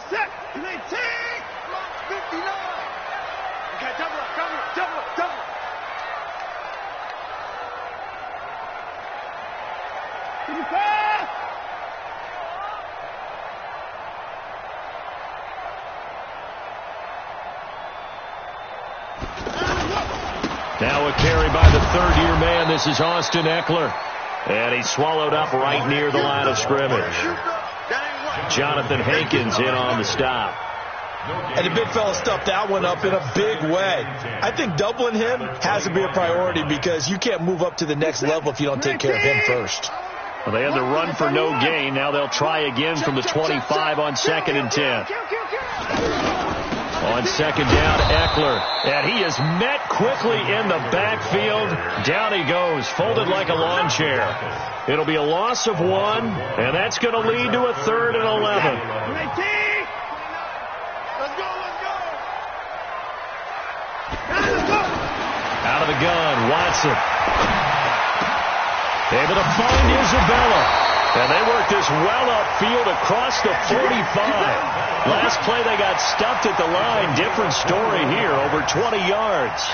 set. 19. 59. Okay, double up. Now a carry by the third-year man. This is Austin Eckler. And he's swallowed up right near the line of scrimmage. Jonathan Hankins in on the stop. And the big fella stuffed that one up in a big way. I think doubling him has to be a priority because you can't move up to the next level if you don't take care of him first. Well, they had the run for no gain. Now they'll try again from the 25 on 2nd and 10. On 2nd down, Eckler. And he is met quickly in the backfield. Down he goes, folded like a lawn chair. It'll be a loss of 1, and that's going to lead to a 3rd and 11. Out of the gun, Watson. Able to find Isabella. And they work this well upfield across the 45. Last play they got stuffed at the line. Different story here, over 20 yards.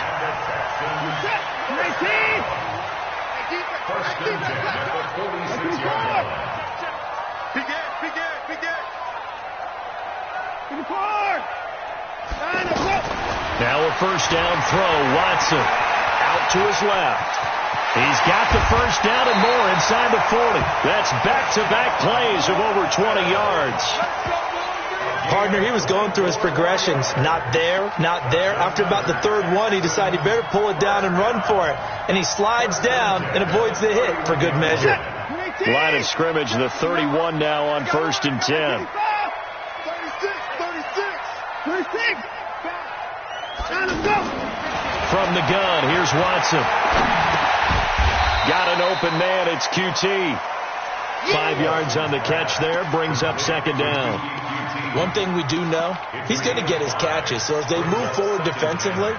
Now a first down throw. Watson out to his left. He's got the first down and more inside the 40. That's back-to-back plays of over 20 yards. Partner, he was going through his progressions. Not there, not there. After about the 3rd one, he decided he better pull it down and run for it. And he slides down and avoids the hit for good measure. Line of scrimmage, the 31 now on 1st and 10. 36. From the gun, here's Watson. Got an open man, it's QT. 5 yards on the catch there, brings up 2nd down. One thing we do know, he's going to get his catches. So as they move forward defensively,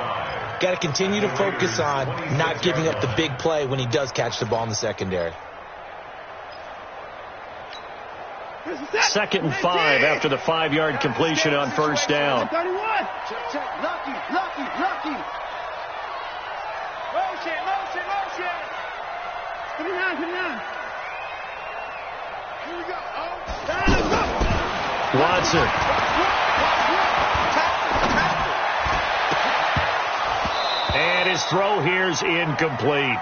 got to continue to focus on not giving up the big play when he does catch the ball in the secondary. 2nd and 5 after the 5-yard completion on 1st down. 31. Lucky. Motion. 59. Here we go. Watson. And his throw here's incomplete.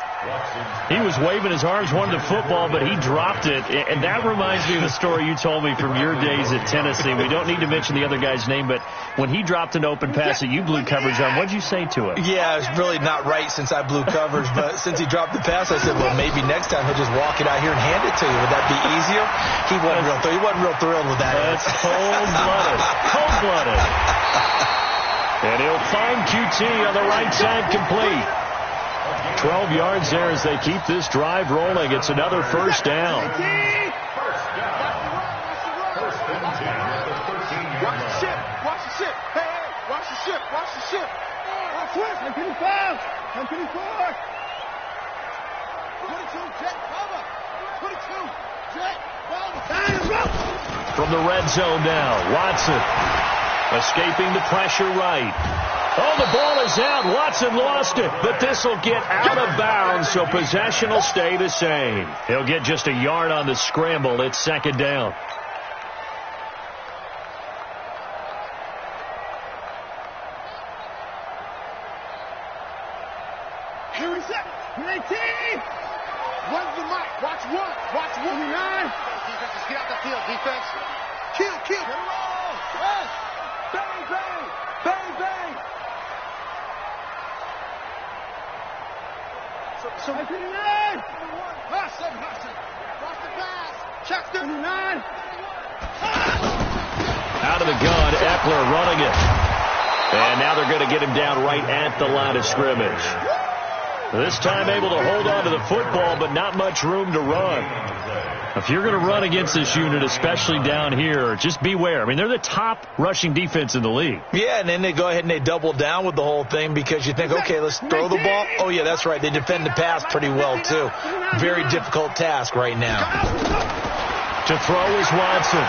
He was waving his arms, wanted the football, but he dropped it. And that reminds me of the story you told me from your days at Tennessee. We don't need to mention the other guy's name, but when he dropped an open pass that you blew coverage on, what'd you say to him? Yeah, it's really not right since I blew coverage, but since he dropped the pass, I said, well, maybe next time he'll just walk it out here and hand it to you. Would that be easier? He wasn't real thrilled with that. That's cold-blooded. Cold-blooded. And he'll find QT on the right side complete. 12 yards there as they keep this drive rolling. It's another first down. Watch the ship. Hey, watch the ship. I'm getting fouled. 22, jet cover. 22, jet cover. From the red zone now, Watson escaping the pressure right. Oh, the ball is out. Watson lost it, but this will get out of bounds, so possession will stay the same. He'll get just a yard on the scramble. It's 2nd down. Here we set. 19. One's the mic. Watch one. 9. Defense, just get out the field. Defense. Kill. Get it all. Yes. Bang. So 59. Hudson. Cross the pass. Check 59. Out of the gun, Eckler running it. And now they're going to get him down right at the line of scrimmage. This time able to hold on to the football, but not much room to run. If you're going to run against this unit, especially down here, just beware. I mean, they're the top rushing defense in the league. Yeah, and then they go ahead and they double down with the whole thing because you think, okay, let's throw the ball. Oh, yeah, that's right. They defend the pass pretty well, too. Very difficult task right now. To throw is Watson.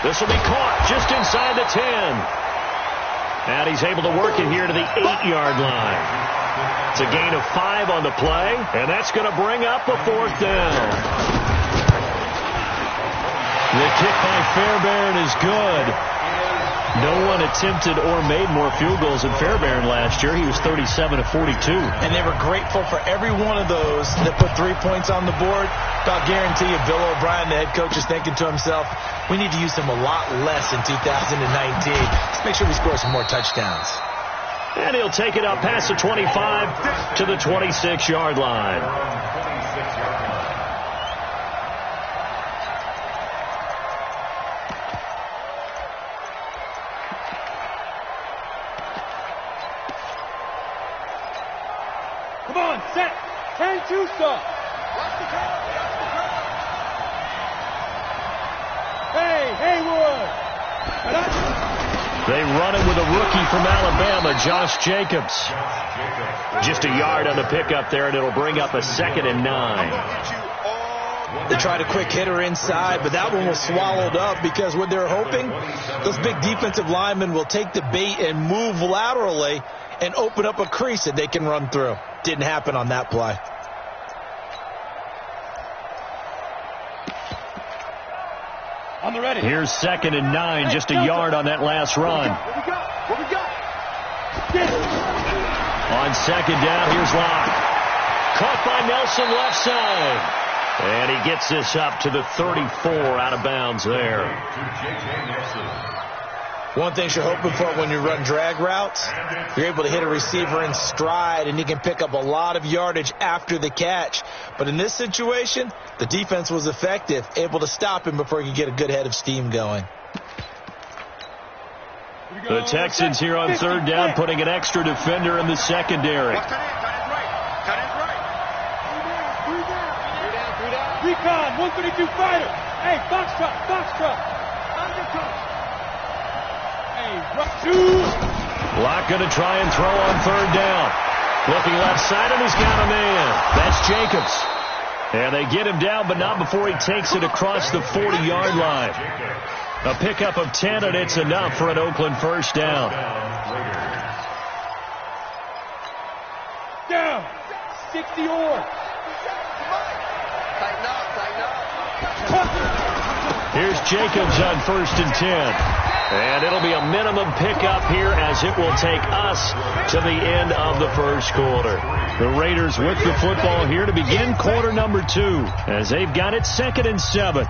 This will be caught just inside the 10. And he's able to work it here to the 8-yard line. It's a gain of 5 on the play, and that's going to bring up a 4th down. The kick by Fairbairn is good. No one attempted or made more field goals than Fairbairn last year. He was 37 of 42. And they were grateful for every one of those that put 3 points on the board. I'll guarantee you Bill O'Brien, the head coach, is thinking to himself, we need to use them a lot less in 2019. Let's make sure we score some more touchdowns. And he'll take it up past the 25 to the 26-yard line. Come on, set. 10-2 stop. Hey, Haywood. They run it with a rookie from Alabama, Josh Jacobs. Just a yard on the pickup there, and it'll bring up a 2nd and 9. They tried a quick hitter inside, but that one was swallowed up because what they're hoping, those big defensive linemen will take the bait and move laterally and open up a crease that they can run through. Didn't happen on that play. On the ready. Here's 2nd and 9, just a yard on that last run. What we got? On 2nd down, here's Locke. Caught by Nelson left side. And he gets this up to the 34 out of bounds there. One thing you're hoping for when you run drag routes, you're able to hit a receiver in stride, and you can pick up a lot of yardage after the catch. But in this situation, the defense was effective, able to stop him before he could get a good head of steam going. The Texans here on 3rd down, putting an extra defender in the secondary. Recon, 132 fighter. Hey, box truck. Undercut. Locke going to try and throw on 3rd down. Looking left side, and he's got a man. That's Jacobs. And they get him down, but not before he takes it across the 40-yard line. A pickup of 10, and it's enough for an Oakland 1st down. Down. 60 or. Here's Jacobs on 1st and 10. And it'll be a minimum pickup here as it will take us to the end of the 1st quarter. The Raiders with the football here to begin quarter number 2 as they've got it 2nd and 7.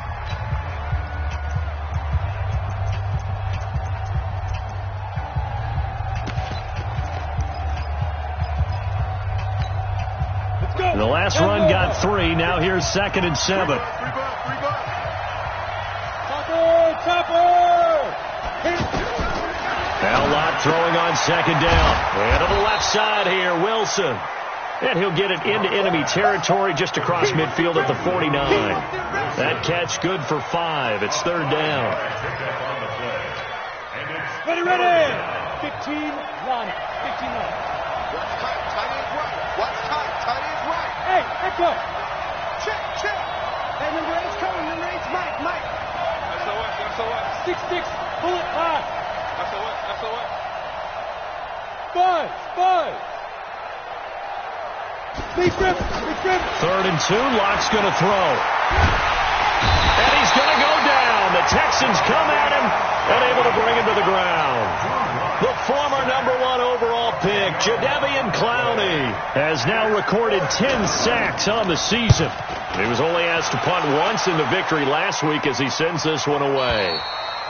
The last run got 3. Now here's 2nd and 7. Now Lott throwing on 2nd down. And to the left side here, Wilson. And he'll get it into enemy territory just across midfield at the 49. That catch good for 5. It's 3rd down. Ready. 15 line. 15 line. What's tight? Tight is right. Hey, echo. Check. Hey, number 8's coming. Number 8's Mike. SOS. 6-6. Pull it high. SOS. Buzz. Big grip. 3rd and 2. Locke's going to throw. And he's going to go down. The Texans come at him and able to bring him to the ground. The former number 1 overall pick, Jadeveon Clowney, has now recorded 10 sacks on the season. He was only asked to punt once in the victory last week as he sends this one away.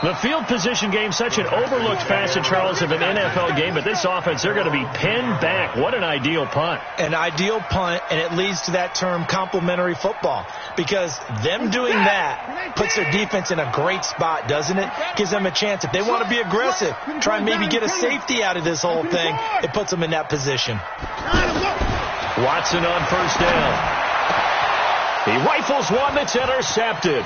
The field position game, such an overlooked facet, Charles, of an NFL game, but this offense, they're going to be pinned back. What an ideal punt. An ideal punt, and it leads to that term complementary football, because them doing that puts their defense in a great spot, doesn't it? Gives them a chance. If they want to be aggressive, try and maybe get a safety out of this whole thing, it puts them in that position. Watson on 1st down. He rifles one that's intercepted.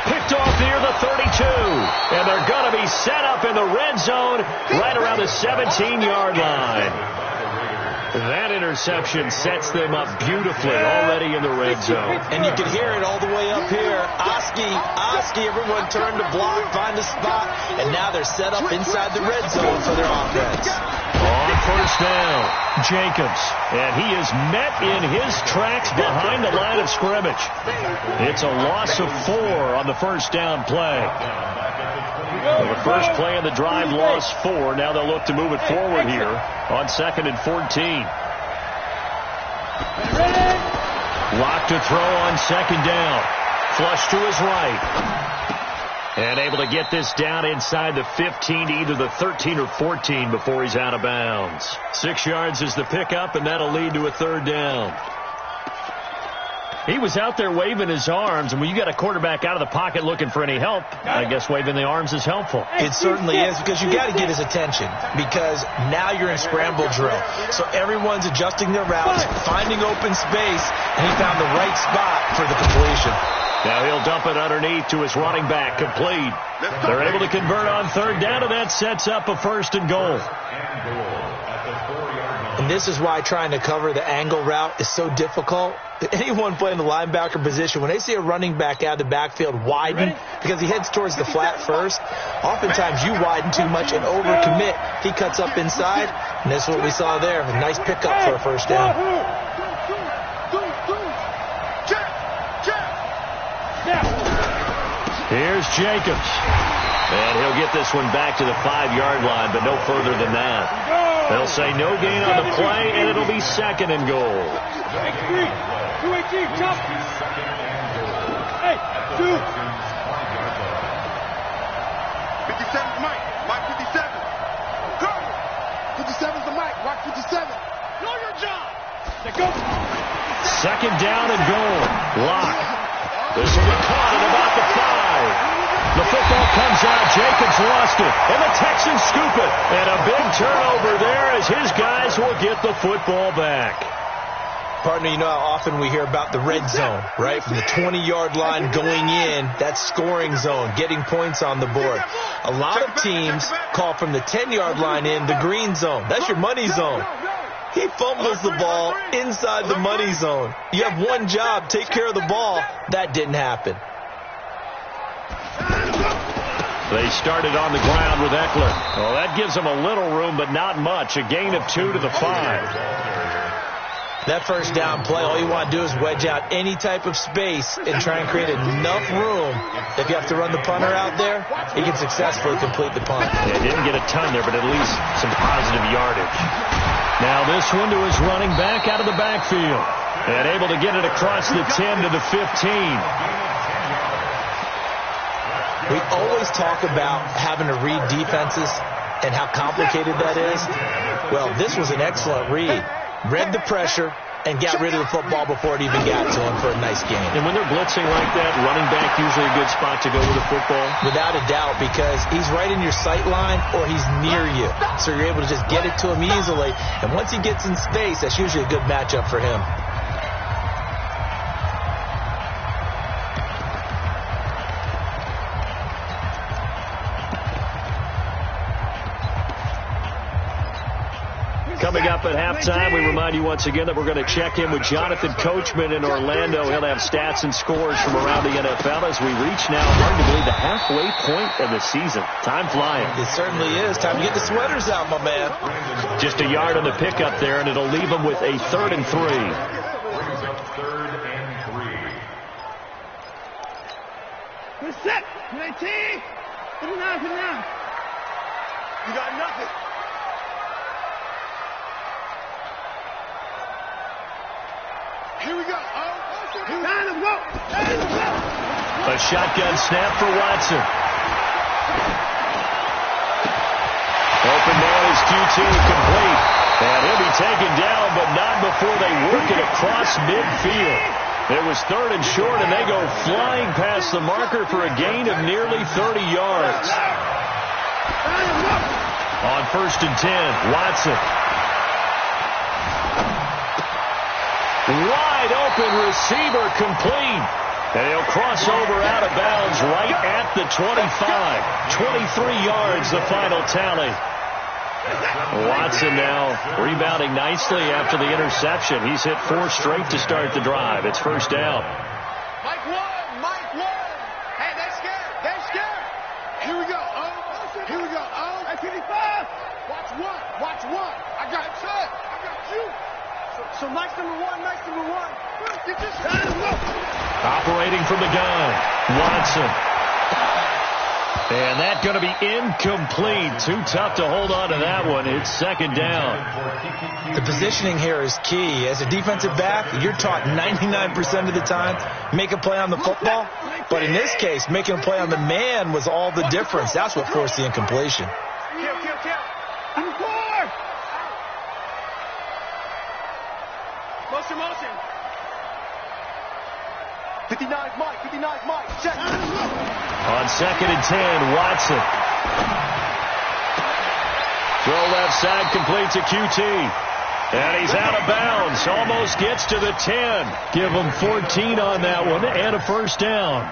Picked off near the 32. And they're going to be set up in the red zone right around the 17-yard line. That interception sets them up beautifully already in the red zone. And you can hear it all the way up here. Oski, everyone turned to block, find a spot, and now they're set up inside the red zone for their offense. On first down, Jacobs. And he is met in his tracks behind the line of scrimmage. It's a loss of 4 on the first down play. Well, the first play of the drive lost 4. Now they'll look to move it forward here on 2nd and 14. Lock to throw on 2nd down. Flush to his right. And able to get this down inside the 15 to either the 13 or 14 before he's out of bounds. 6 yards is the pickup, and that'll lead to a 3rd down. He was out there waving his arms, and when you got a quarterback out of the pocket looking for any help, I guess waving the arms is helpful. It certainly is, because you got to get his attention, because now you're in scramble drill. So everyone's adjusting their routes, finding open space, and he found the right spot for the completion. Now he'll dump it underneath to his running back, complete. They're able to convert on 3rd down, and that sets up a 1st and goal. And this is why trying to cover the angle route is so difficult. Anyone playing the linebacker position, when they see a running back out of the backfield widen, because he heads towards the flat first, oftentimes you widen too much and overcommit. He cuts up inside, and that's what we saw there. A nice pickup for a 1st down. Here's Jacobs. And he'll get this one back to the 5-yard line, but no further than that. They'll say no gain on the play, and it'll be 2nd and goal. Hey, 57's Mike. Mike 57. Go. 57's the Mike. Mike 57. Know your job. Go. 2nd down and goal. Lock. This will be caught at about the 5. The football comes out. Jacobs lost it. And the Texans scoop it. And a big turnover there as his guys will get the football back. Partner, you know how often we hear about the red zone, right? From the 20-yard line going in, that's scoring zone, getting points on the board. A lot of teams call from the 10-yard line in the green zone. That's your money zone. He fumbles the ball inside the money zone. You have one job, take care of the ball. That didn't happen. They started on the ground with Eckler. Well, that gives them a little room, but not much. A gain of 2 to the 5. That 1st down play, all you want to do is wedge out any type of space and try and create enough room. If you have to run the punter out there, he can successfully complete the punt. Yeah, didn't get a ton there, but at least some positive yardage. Now this one to his running back out of the backfield. And able to get it across the 10 to the 15. We always talk about having to read defenses and how complicated that is. Well, this was an excellent read. Read the pressure and got rid of the football before it even got to him for a nice gain. And when they're blitzing like that, running back usually a good spot to go with the football? Without a doubt, because he's right in your sight line or he's near you. So you're able to just get it to him easily. And once he gets in space, that's usually a good matchup for him. Coming up at halftime, we remind you once again that we're going to check in with Jonathan Coachman in Orlando. He'll have stats and scores from around the NFL as we reach now, hard to believe, the halfway point of the season. Time flying. It certainly is. Time to get the sweaters out, my man. Just a yard on the pickup there, and it'll leave them with a 3rd and 3. We're set. 19. 59. You got nothing. Here we go. Time to go. A shotgun snap for Watson. Open man is Q2 complete. And he'll be taken down, but not before they work it across midfield. It was 3rd and short, and they go flying past the marker for a gain of nearly 30 yards. On 1st and 10, Watson. Wide open receiver complete. And he'll cross over out of bounds right at the 25. 23 yards, the final tally. Watson now rebounding nicely after the interception. He's hit 4 straight to start the drive. It's first down. Mike one. Hey, they're scared. Here we go. Oh, that's 55. Watch one. I got you. So nice number one. Get this Operating from the gun, Watson. And that's going to be incomplete. Too tough to hold on to that one. It's second down. The positioning here is key. As a defensive back, you're taught 99% of the time, make a play on the football. But in this case, making a play on the man was all the difference. That's what forced the incompletion. Kill. Motion. 59's Mike. Check. On second and 10, Watson. Throw left side, complete to QT. And he's out of bounds. Almost gets to the 10. Give him 14 on that one and a first down.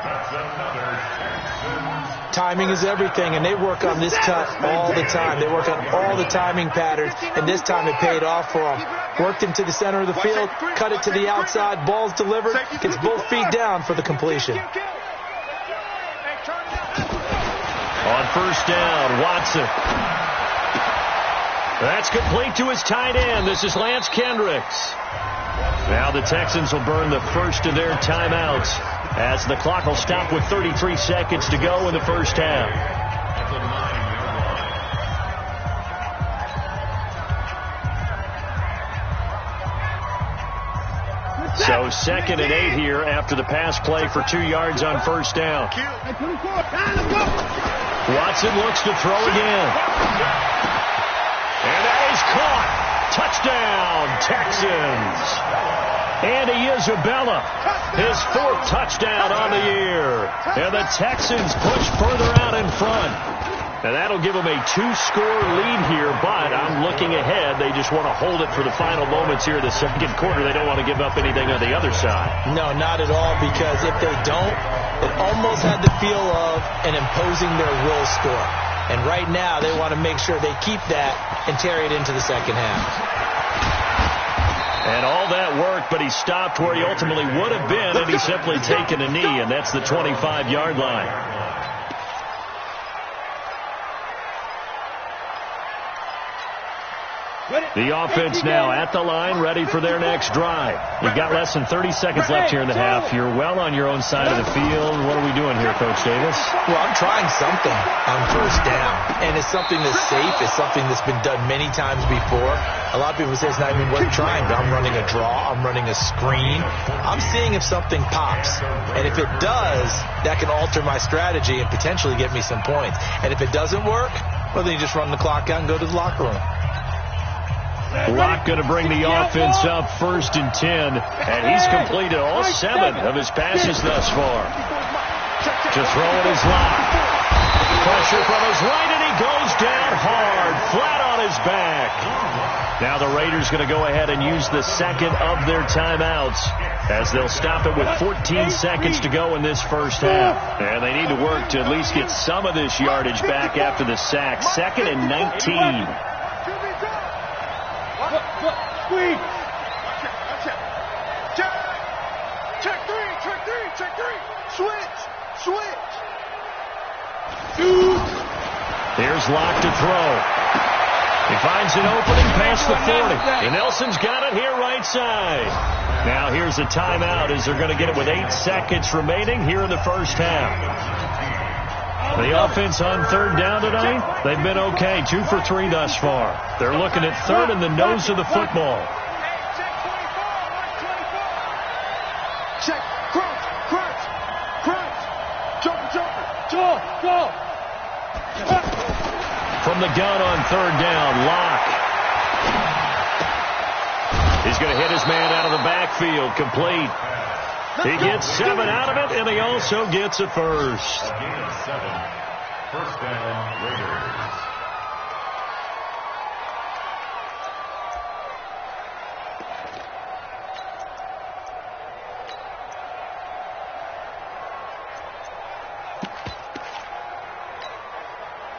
Timing is everything, and they work on this cut all the time. They work on all the timing patterns, and this time it paid off for them. Worked him to the center of the field, cut it to the outside, ball's delivered, gets both feet down for the completion. On first down, Watson. That's complete to his tight end. This is Lance Kendricks. Now the Texans will burn the first of their timeouts as the clock will stop with 33 seconds to go in the first half. So second and 8 here after the pass play for 2 yards on first down. Watson looks to throw again. And that is caught. Touchdown, Texans. Andy Isabella, his 4th touchdown on the year. And the Texans push further out in front. And that'll give them a 2-score lead here, but I'm looking ahead. They just want to hold it for the final moments here in the second quarter. They don't want to give up anything on the other side. No, not at all, because if they don't, it almost had the feel of an imposing their will score. And right now, they want to make sure they keep that and carry it into the second half. And all that work, but he stopped where he ultimately would have been, and he's simply taken a knee, and that's the 25-yard line. The offense now at the line, ready for their next drive. You've got less than 30 seconds left here in the half. You're well on your own side of the field. What are we doing here, Coach Davis? Well, I'm trying something on first down, and it's something that's safe. It's something that's been done many times before. A lot of people say it's not even worth trying, but I'm running a draw. I'm running a screen. I'm seeing if something pops, and if it does, that can alter my strategy and potentially get me some points. And if it doesn't work, well, then you just run the clock out and go to the locker room. Locke going to bring the offense up 1st and 10, and he's completed all 7 of his passes thus far. To throw it is Locke. Pressure from his right, and he goes down hard, flat on his back. Now the Raiders going to go ahead and use the second of their timeouts as they'll stop it with 14 seconds to go in this first half. And they need to work to at least get some of this yardage back after the sack. 2nd and 19. Squeeze. Check three. Switch. Here's Locke to throw. He finds an opening past the 40. And Nelson's got it here right side. Now here's a timeout as they're going to get it with 8 seconds remaining here in the first half. The offense on 3rd down tonight, they've been okay. 2 for 3 thus far. They're looking at 3rd in the nose of the football. Check. Crunch. Jumper. Go. From the gun on 3rd down, Locke. He's going to hit his man out of the backfield, complete. He gets 7 out of it, and he also gets a first. First down, Raiders.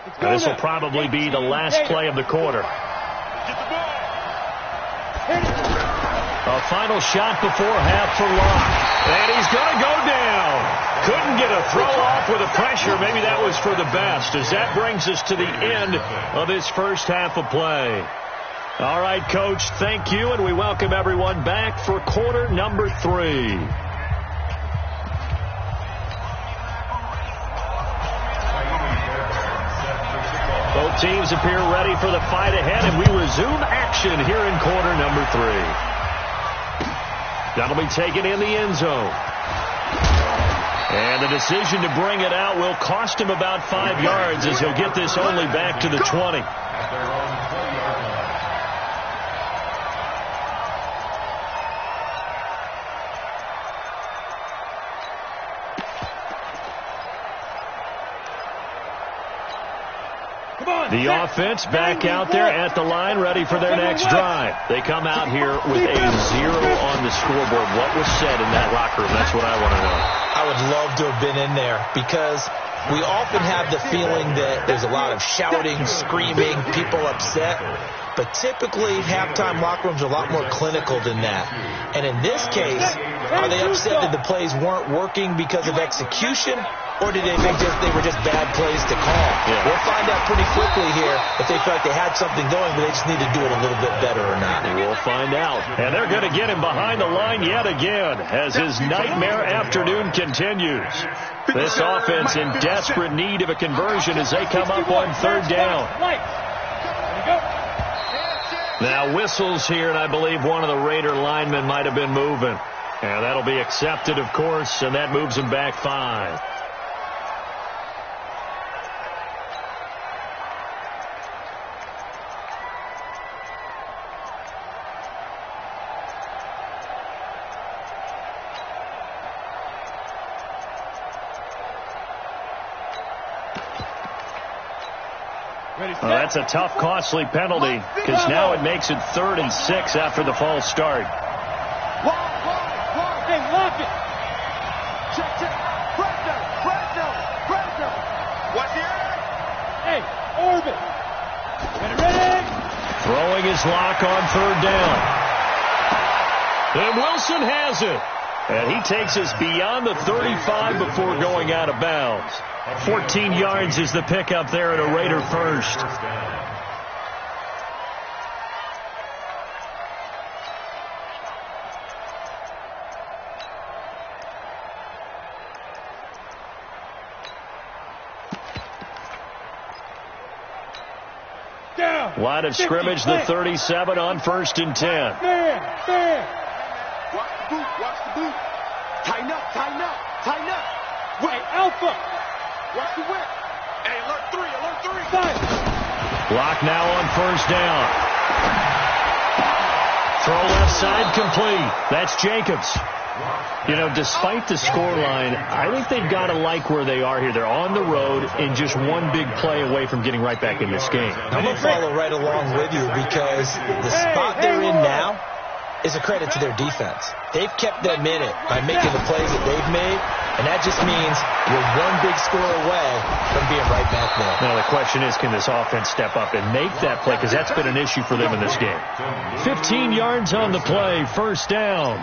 And this will probably be the last play of the quarter. A final shot before half for Locke. And he's going to go down. Couldn't get a throw off with the pressure. Maybe that was for the best, as that brings us to the end of this first half of play. All right, Coach, thank you, and we welcome everyone back for quarter number 3. Both teams appear ready for the fight ahead, and we resume action here in quarter number 3. That'll be taken in the end zone. And the decision to bring it out will cost him about 5 yards, as he'll get this only back to the 20. The offense back out there at the line, ready for their next drive. They come out here with a 0 on the scoreboard. What was said in that locker room? That's what I want to know. I would love to have been in there, because we often have the feeling that there's a lot of shouting, screaming, people upset. But typically, halftime locker rooms are a lot more clinical than that. And in this case, are they upset that the plays weren't working because of execution? Or did they think they were just bad plays to call? Yeah. We'll find out pretty quickly here if they feel like they had something going, but they just need to do it a little bit better or not. We'll find out. And they're going to get him behind the line yet again as his nightmare afternoon continues. This offense in desperate need of a conversion as they come up on third down. Now whistles here, and I believe one of the Raider linemen might have been moving. And that'll be accepted, of course, and that moves him back 5. Well, that's a tough, costly penalty, because now it makes it 3rd and 6 after the false start. Hey, lock it. Check. Pressure. Watch the air. Hey, orbit. Ready. Throwing his lock on 3rd down. And Wilson has it. And he takes us beyond the 35 before going out of bounds. 14 yards is the pickup there at a Raider first. Line of scrimmage, the 37 on 1st and 10. Watch the boot. Tighten up. Wait, Alpha. Watch the whip. Hey, alert 3. Block now on 1st down. Throw left side complete. That's Jacobs. You know, despite the scoreline, I think they've got to like where they are here. They're on the road and just one big play away from getting right back in this game. I'm going to follow right along with you, because the spot they're in now is a credit to their defense. They've kept them in it by making the plays that they've made, and that just means you're one big score away from being right back there. Now, the question is, can this offense step up and make that play? Because that's been an issue for them in this game. 15 yards on the play, 1st down.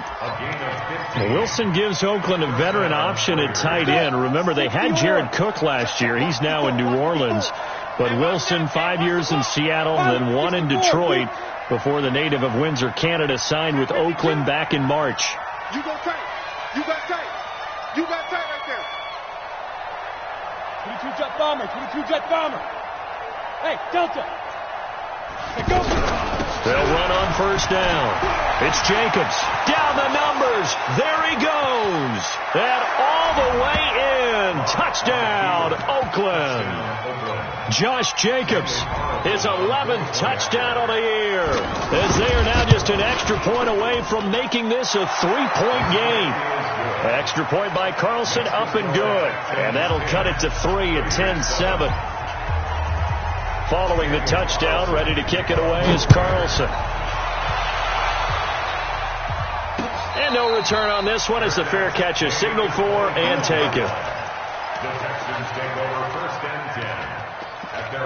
Wilson gives Oakland a veteran option at tight end. Remember, they had Jared Cook last year. He's now in New Orleans. But Wilson, 5 years in Seattle, then 1 in Detroit, before the native of Windsor, Canada, signed with Oakland back in March. You got tight right there. 22 jet bomber. Hey, Delta. Hey, go. They'll run on 1st down. It's Jacobs. Down the numbers. There he goes. And all the way in. Touchdown, Oakland. Josh Jacobs, his 11th touchdown of the year, as they are now just an extra point away from making this a 3-point game. Extra point by Carlson, up and good. And that'll cut it to 3 at 10-7. Following the touchdown, ready to kick it away is Carlson. And no return on this one as the fair catch is signaled for and taken. The Texans take over 1st and 10 at their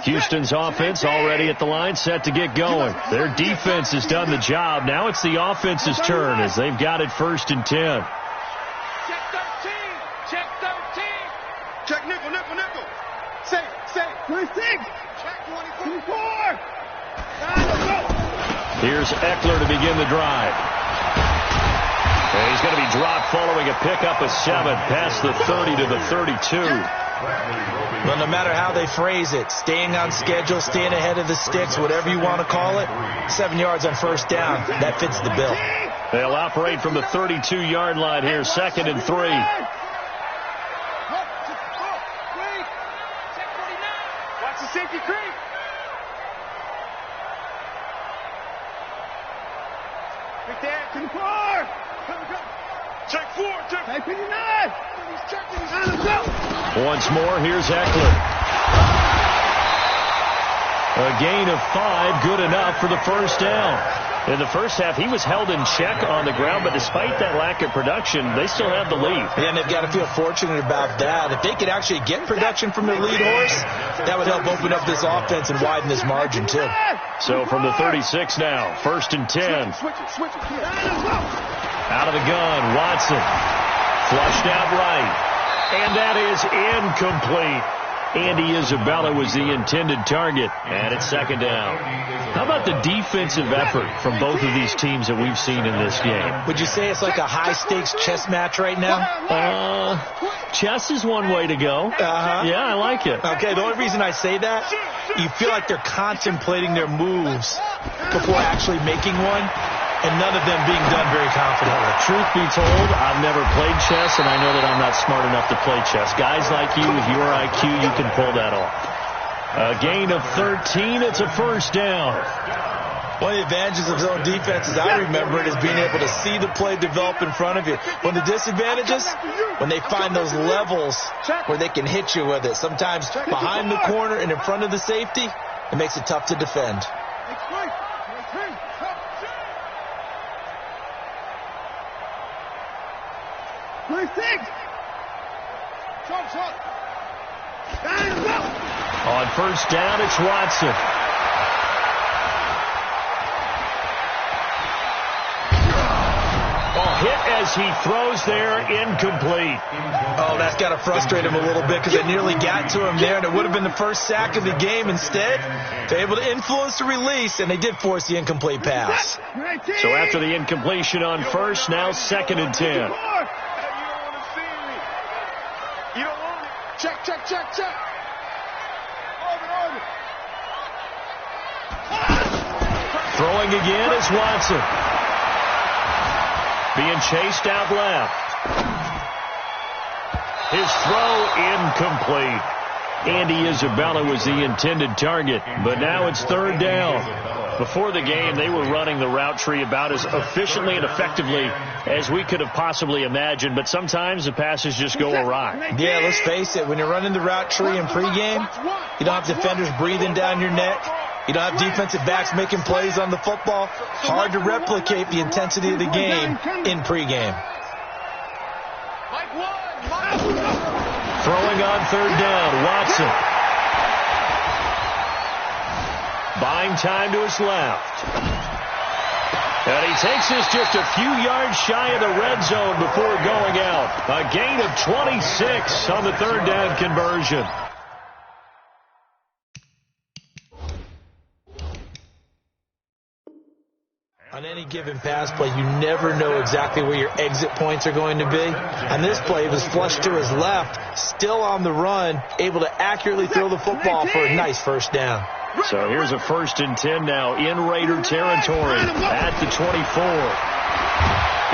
Houston's offense already at the line, set to get going. Their defense has done the job. Now it's the offense's turn as they've got it 1st and 10. Check 13. Check 13. Check nickel, nickel, nickel. Say. 26. Check 24. Here's Eckler to begin the drive. And he's going to be dropped following a pickup of 7 past the 30 to the 32. Well, no matter how they phrase it, staying on schedule, staying ahead of the sticks, whatever you want to call it, 7 yards on 1st down, that fits the bill. They'll operate from the 32-yard line here, 2nd and 3. Watch the safety creep. Right there, to the 4. Check 4. Check 59. He's checking. Let's go. Once more, here's Eckler. A gain of 5, good enough for the 1st down. In the first half, he was held in check on the ground, but despite that lack of production, they still have the lead. Yeah, and they've got to feel fortunate about that. If they could actually get production from their lead horse, that would help open up this offense and widen this margin, too. So from the 36 now, 1st and 10. Switch it. Out of the gun, Watson. Flushed out right. And that is incomplete. Andy Isabella was the intended target, and it's 2nd down. How about the defensive effort from both of these teams that we've seen in this game? Would you say it's like a high-stakes chess match right now? Chess is one way to go. Yeah, I like it. Okay, the only reason I say that, you feel like they're contemplating their moves before actually making one, and none of them being done very confidently. Truth be told, I've never played chess, and I know that I'm not smart enough to play chess. Guys like you, with your IQ, you can pull that off. A gain of 13, it's a 1st down. One of the advantages of zone defense, as I remember it, is being able to see the play develop in front of you. One of the disadvantages, when they find those levels where they can hit you with it, sometimes behind the corner and in front of the safety, it makes it tough to defend. 26. On 1st down, it's Watson. Hit as he throws there, incomplete. Oh, that's got to frustrate him a little bit because they nearly got to him there, and it would have been the first sack of the game. Instead, they're able to influence the release, and they did force the incomplete pass. So after the incompletion on 1st, now 2nd and 10. You don't want to see me. You don't want it. Check. Orbit. Throwing again is Watson. Being chased out left. His throw incomplete. Andy Isabella was the intended target, but now it's 3rd down. Before the game, they were running the route tree about as efficiently and effectively as we could have possibly imagined, but sometimes the passes just go awry. Yeah, let's face it. When you're running the route tree in pregame, you don't have defenders breathing down your neck. You don't have defensive backs making plays on the football. Hard to replicate the intensity of the game in pregame. Throwing on 3rd down, Watson. Buying time to his left. And he takes this just a few yards shy of the red zone before going out. A gain of 26 on the 3rd down conversion. On any given pass play, you never know exactly where your exit points are going to be. On this play, it was flushed to his left, still on the run, able to accurately throw the football for a nice 1st down. So here's a 1st and 10 now in Raider territory at the 24.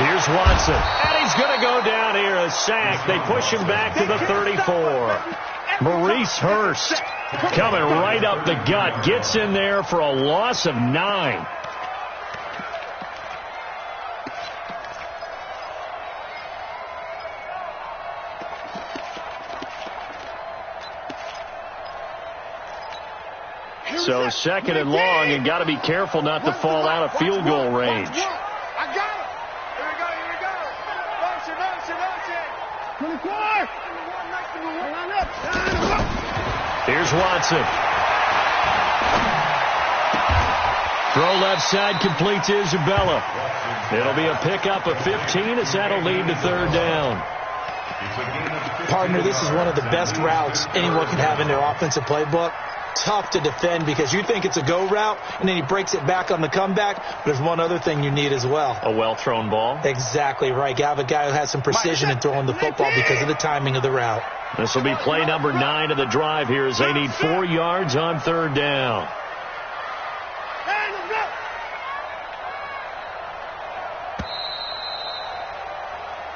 Here's Watson, and he's going to go down here, a sack. They push him back to the 34. Maurice Hurst coming right up the gut, gets in there for a loss of 9. So 2nd and long, and got to be careful not to fall out of field goal range. I got it. Here we go. Motion. 24. Here's Watson. Throw left side complete to Isabella. It'll be a pickup of 15 as that'll lead to third down. Partner, this is one of the best routes anyone can have in their offensive playbook. Tough to defend because you think it's a go route, and then he breaks it back on the comeback. But there's one other thing you need as well. A well-thrown ball. Exactly right. You have a guy who has some precision in throwing the football because of the timing of the route. This will be play number 9 of the drive here as they need 4 yards on third down.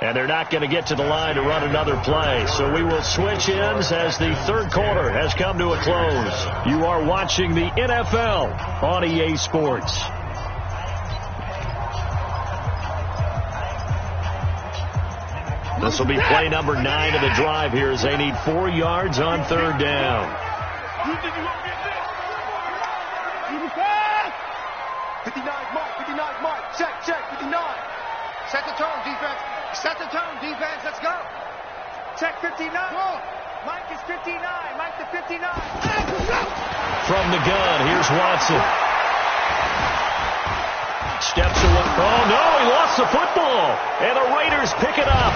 And they're not going to get to the line to run another play. So we will switch ends as the third quarter has come to a close. You are watching the NFL on EA Sports. This will be play number 9 of the drive here as they need 4 yards on third down. 59, Mike. Check, 59. Set the tone, defense. Set the tone, defense. Let's go. Check 59. Go. Mike is 59. Mike to 59. From the gun, here's Watson. Steps away. Oh, no, he lost the football. And the Raiders pick it up.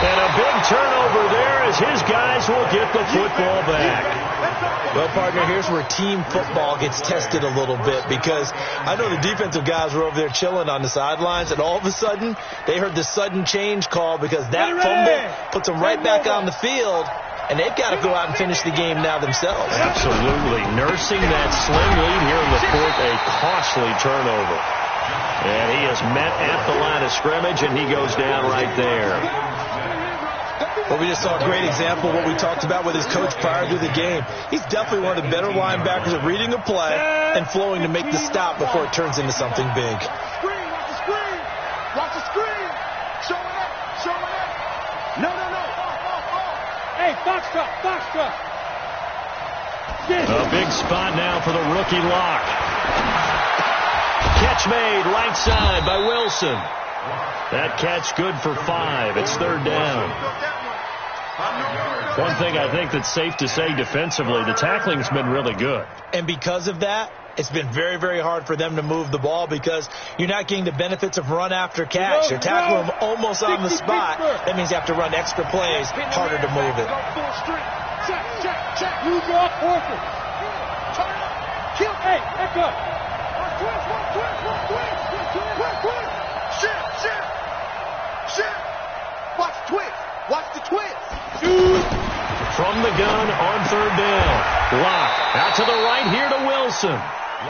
And a big turnover there as his guys will get the football back. Well, partner, here's where team football gets tested a little bit because I know the defensive guys were over there chilling on the sidelines, and all of a sudden they heard the sudden change call because that fumble puts them right back on the field, and they've got to go out and finish the game now themselves. Absolutely. Nursing that sling lead here in the fourth, a costly turnover. And he is met at the line of scrimmage, and he goes down right there. Well, we just saw a great example of what we talked about with his coach prior to the game. He's definitely one of the better linebackers at reading a play and flowing to make the stop before it turns into something big. Watch the screen. Watch the screen. Show it up. No. Hey, Foxtrot. A big spot now for the rookie lock. Catch made right side by Wilson. That catch good for 5. It's third down. One thing I think that's safe to say defensively, the tackling's been really good. And because of that, it's been very, very hard for them to move the ball because you're not getting the benefits of run after catch. You're tackling them almost on the spot. That means you have to run extra plays, harder to move it. Check. Move off, Horford. Turn up. Kill. Hey, back up. Twist. Shit. Watch the twist. From the gun on third down. Lock out to the right here to Wilson.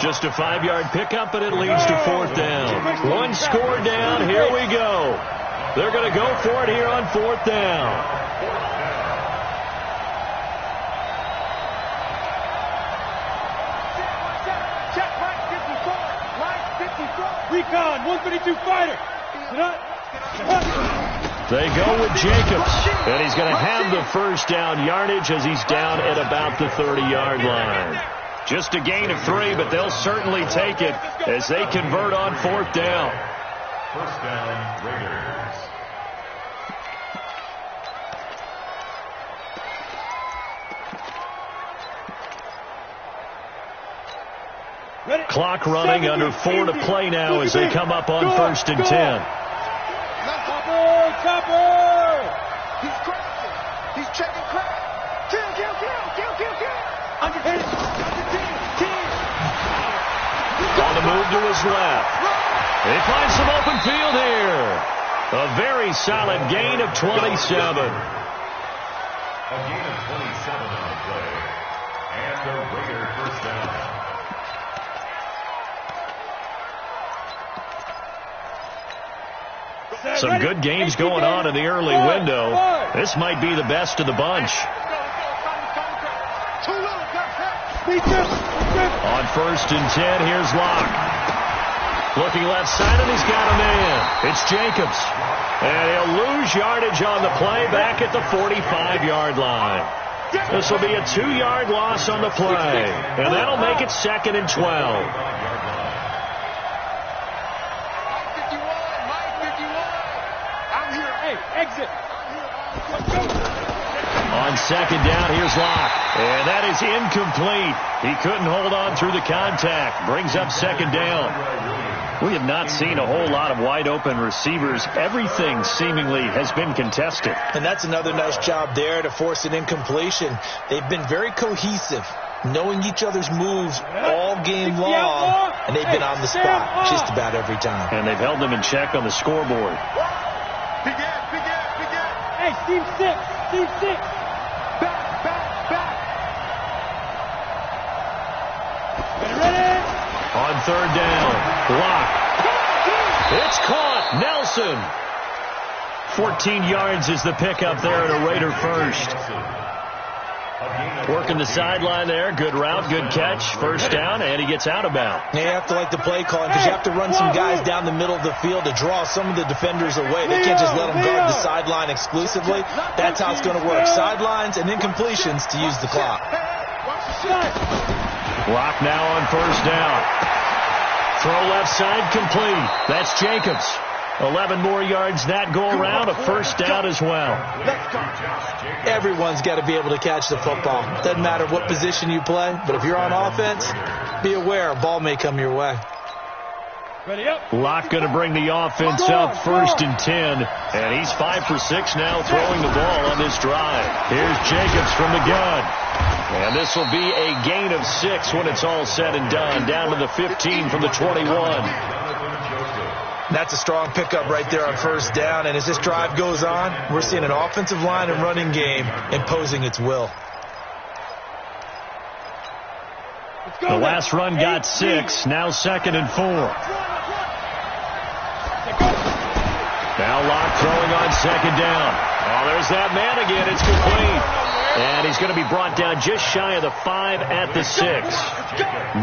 Just a 5-yard pickup, and it leads to fourth down. 1 score down. Here we go. They're going to go for it here on fourth down. Check, Mike 54. Recon, 132 fighter. They go with Jacobs, and he's going to have the first down yardage as he's down at about the 30-yard line. Just a gain of 3, but they'll certainly take it as they convert on fourth down. First down, Raiders. Clock running, under 4 to play now as they come up on 1st and 10. Chopper! He's crashing. He's checking crash. Kill. Under 10. On the move to his left. They find some open field here. A very solid gain of 27. A gain of 27 on the play. And the Raider first down. Some good games going on in the early window. This might be the best of the bunch. On 1st and 10, here's Locke. Looking left side, and he's got a man. It's Jacobs. And he'll lose yardage on the play back at the 45-yard line. This will be a 2-yard loss on the play. And that'll make it 2nd and 12. On On second down, here's Locke. And that is incomplete. He couldn't hold on through the contact. Brings up second down. We have not seen a whole lot of wide-open receivers. Everything seemingly has been contested. And that's another nice job there to force an incompletion. They've been very cohesive, knowing each other's moves all game long, and they've been on the spot just about every time. And they've held them in check on the scoreboard. Big end. Hey, Steve 6. Back. Ready? On third down, Locke. It's caught. Nelson. 14 yards is the pickup there at a Raider first. Working the sideline there. Good route, good catch. First down, and he gets out of bounds. You have to like the play calling because you have to run some guys down the middle of the field to draw some of the defenders away. They can't just let them guard the sideline exclusively. That's how it's going to work. Sidelines and incompletions to use the clock. Locke now on first down. Throw left side complete. That's Jacobs. 11 more yards that go around. A first down as well. Everyone's got to be able to catch the football. Doesn't matter what position you play, but if you're on offense, be aware a ball may come your way. Ready up. Locke going to bring the offense up first and 10. And he's 5 for 6 now throwing the ball on this drive. Here's Jacobs from the gun. And this will be a gain of 6 when it's all said and done. Down to the 15 from the 21. That's a strong pickup right there on first down. And as this drive goes on, we're seeing an offensive line and running game imposing its will. The last run got 6. Now 2nd and 4. Now Locke throwing on second down. Oh, there's that man again. It's complete. And he's going to be brought down just shy of the 5 at the 6.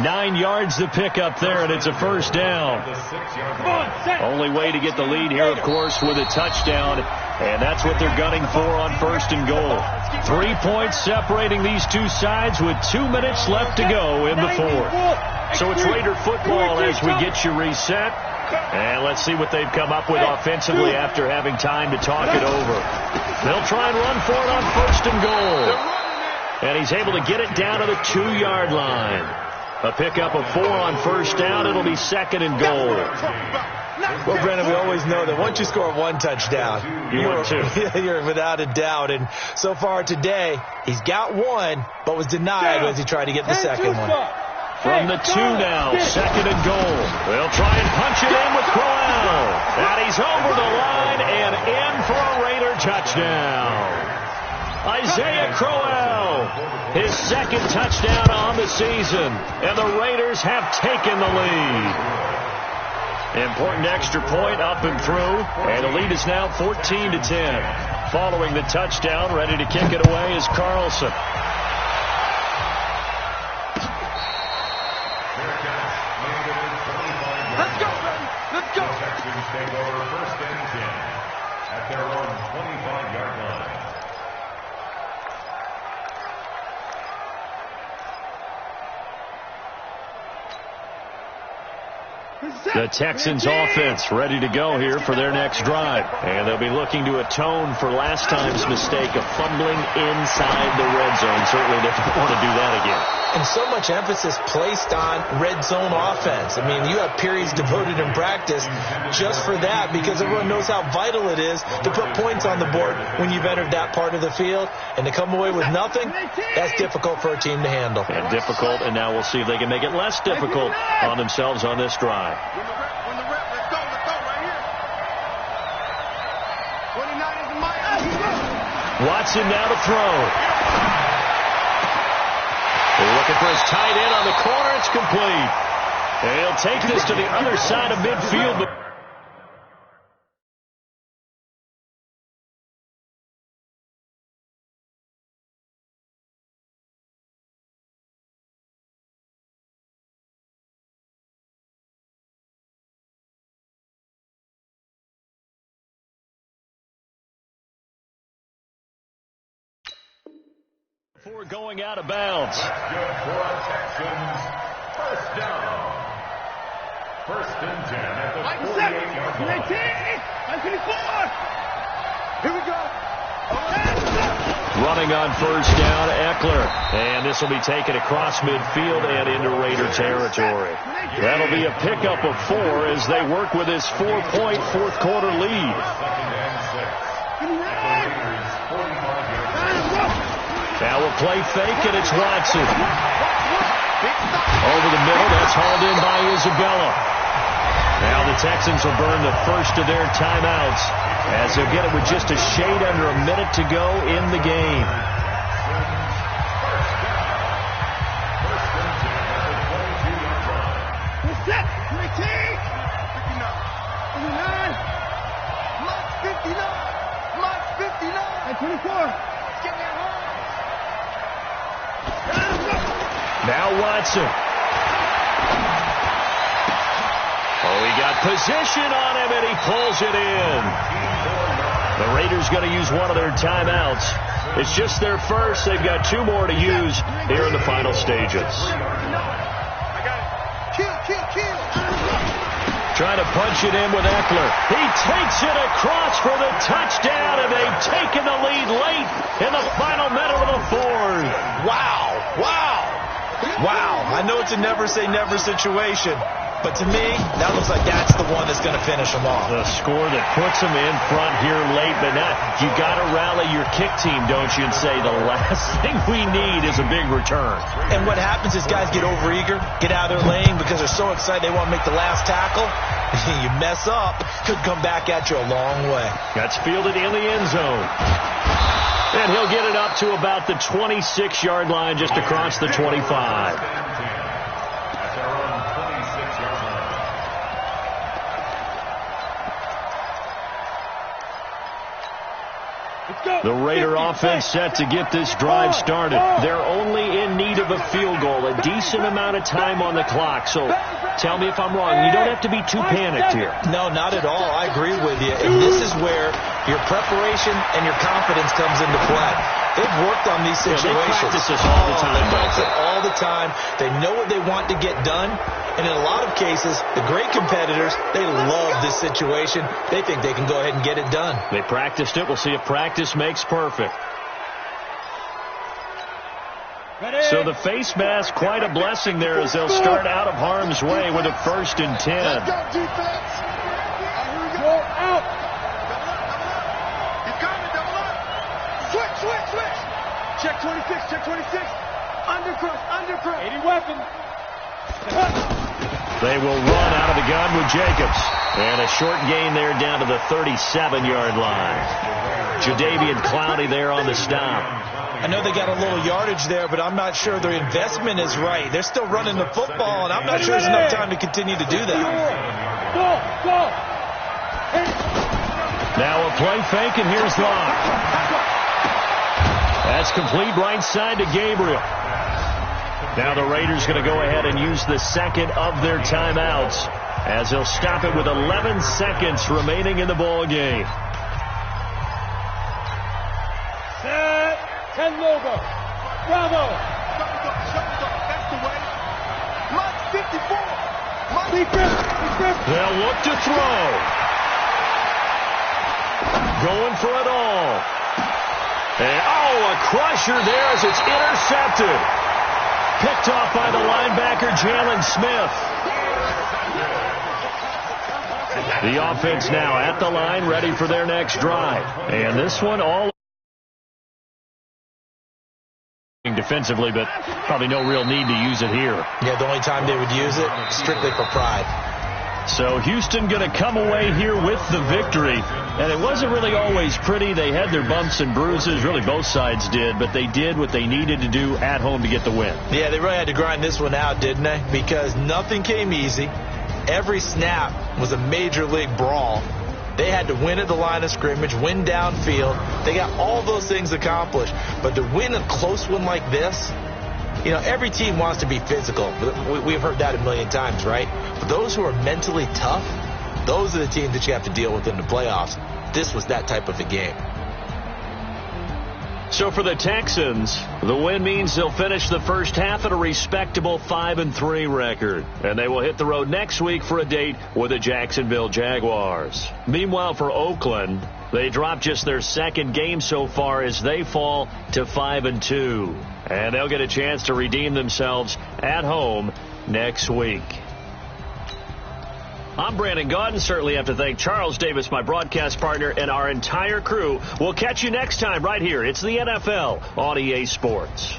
9 yards the pickup there, and it's a first down. Only way to get the lead here, of course, with a touchdown. And that's what they're gunning for on first and goal. 3 points separating these two sides with 2 minutes left to go in the fourth. So it's Raider football as we get you reset. And let's see what they've come up with offensively after having time to talk it over. They'll try and run for it on first and goal. And he's able to get it down to the 2-yard line. A pickup of 4 on first down. It'll be 2nd and goal. Well, Brandon, we always know that once you score 1 touchdown, you're without a doubt. And so far today, he's got 1, but was denied as he tried to get the second one. From the 2 now, 2nd and goal. They'll try and punch it in with Crowell. And he's over the line and in for a Raider touchdown. Isaiah Crowell, his 2nd touchdown on the season. And the Raiders have taken the lead. Important extra point up and through. And the lead is now 14-10. Following the touchdown, ready to kick it away is Carlson. Let's go. Texans take over first and 10 at their own 25-yard line. The Texans offense ready to go here for their next drive. And they'll be looking to atone for last time's mistake of fumbling inside the red zone. Certainly they don't want to do that again. And so much emphasis placed on red zone offense. I mean, you have periods devoted in practice just for that because everyone knows how vital it is to put points on the board when you've entered that part of the field. And to come away with nothing, that's difficult for a team to handle. And difficult, and now we'll see if they can make it less difficult on themselves on this drive. When the rep, let's go right here. 29 is the mic. Watson now to throw. They're looking for his tight end on the corner. It's complete. And he'll take this to the other side of midfield. But before going out of bounds. That's good for a Texans first down. First and 10 at the 48-yard line. 19, 24. Here we go. Running on first down, Eckler. And this will be taken across midfield and into Raider territory. That'll be a pickup of 4 as they work with his 4-point fourth quarter lead. Now we'll play fake, and it's Watson. Over the middle, that's hauled in by Isabella. Now the Texans will burn the first of their timeouts as they'll get it with just a shade under a minute to go in the game. Set, 19, 59, Mike 59, Mike 59, and 24. Get me home. Now Watson. Oh, he got position on him, and he pulls it in. The Raiders going to use one of their timeouts. It's just their first. They've got 2 more to use here in the final stages. Trying to punch it in with Eckler. He takes it across for the touchdown, and they've taken the lead late in the final minute of the fourth. Wow. I know it's a never-say-never situation, but to me, that looks like that's the one that's going to finish them off. The score that puts them in front here late, but now you got to rally your kick team, don't you, and say the last thing we need is a big return. And what happens is guys get overeager, get out of their lane because they're so excited they want to make the last tackle. You mess up, could come back at you a long way. That's fielded in the end zone. And he'll get it up to about the 26-yard line, just across the 25. The Raider offense set to get this drive started. They're only in need of a field goal, a decent amount of time on the clock. So tell me if I'm wrong. You don't have to be too panicked here. No, not at all. I agree with you. And this is where your preparation and your confidence comes into play. They've worked on these situations. They practice this all the time. They practice it all the time. They know what they want to get done. And in a lot of cases, the great competitors, they love this situation. They think they can go ahead and get it done. They practiced it. We'll see if practice makes perfect. So the face mask, quite a blessing there as they'll start out of harm's way with a 1st and 10. Let's go, defense. Here we go. Out. He's coming, double up. Switch. Check 26, check 26. Undercross. 80 weapon. They will run out of the gun with Jacobs. And a short gain there down to the 37-yard line. Jadeveon Clowney there on the stop. I know they got a little yardage there, but I'm not sure their investment is right. They're still running the football, and I'm not sure there's enough time to continue to do that. Go. Now a play fake, and here's Locke. That's complete right side to Gabriel. Now the Raiders going to go ahead and use the second of their timeouts as they'll stop it with 11 seconds remaining in the ball game. Set. 10 logo. Bravo. That's the way. Mike 54. Mike 50. They'll look to throw. Going for it all. And, a crusher there as it's intercepted. Picked off by the linebacker, Jalen Smith. The offense now at the line, ready for their next drive. And this one all defensively, but probably no real need to use it here. Yeah, the only time they would use it, strictly for pride. So Houston going to come away here with the victory. And it wasn't really always pretty. They had their bumps and bruises. Really, both sides did. But they did what they needed to do at home to get the win. Yeah, they really had to grind this one out, didn't they? Because nothing came easy. Every snap was a major league brawl. They had to win at the line of scrimmage, win downfield. They got all those things accomplished. But to win a close one like this, you know, every team wants to be physical. We've heard that a million times, right? But those who are mentally tough, those are the teams that you have to deal with in the playoffs. This was that type of a game. So for the Texans, the win means they'll finish the first half at a respectable 5-3 record. And they will hit the road next week for a date with the Jacksonville Jaguars. Meanwhile, for Oakland, they dropped just their second game so far as they fall to 5-2. And they'll get a chance to redeem themselves at home next week. I'm Brandon Gaudin. Certainly have to thank Charles Davis, my broadcast partner, and our entire crew. We'll catch you next time right here. It's the NFL on EA Sports.